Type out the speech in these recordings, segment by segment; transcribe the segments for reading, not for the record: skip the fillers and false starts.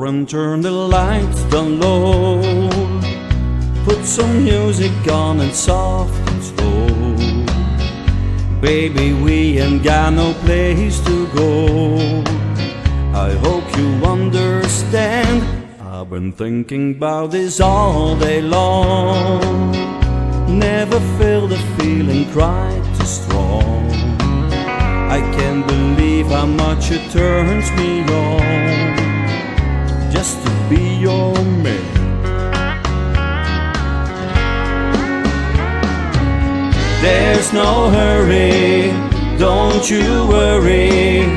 door and turn the lights down low. Put some music on and soft and slow. Baby, we ain't got no place to go. I hope you understand. I've been thinking about this all day long. Never felt the feeling quite too strong. I can't believe how much it turns me on just to be your man. There's no hurry, don't you worry.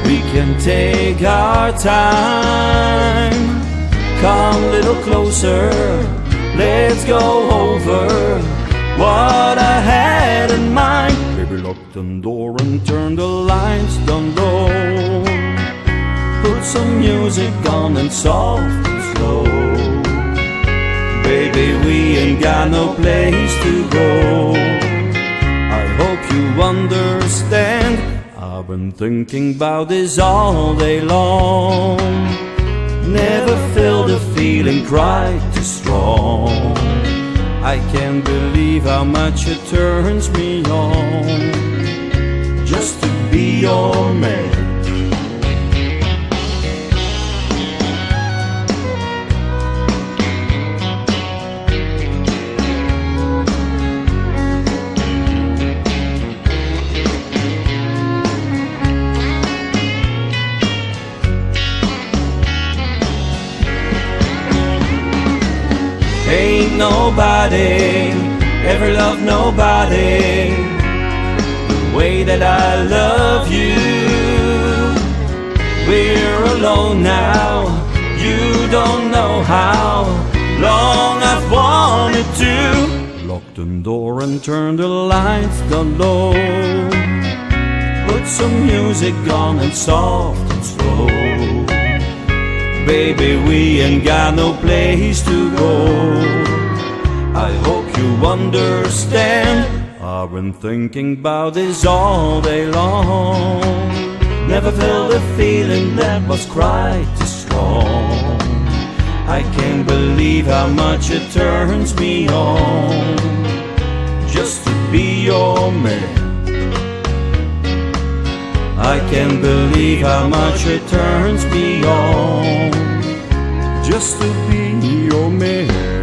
We can take our time. Come a little closer, let's go over what I had in mind. Baby, lock the door and turn the lights down low. Put some music on and soft and slow. Baby, we ain't got no place to go. I hope you understand. I've been thinking about this all day long. Never felt a feeling quite too strong. I can't believe how much it turns me on just to be your man. Ain't nobody ever loved nobody the way that I love you. We're alone now, you don't know how long I've wanted to. Lock the door and turn the lights down low. Put some music on and soft and slow. Baby, we ain't got no place to go. I hope you understand. I've been thinking about this all day long. Never felt a feeling that was quite as strong. I can't believe how much it turns me on just to be your man. I can't believe how much it turns me on just to be your man.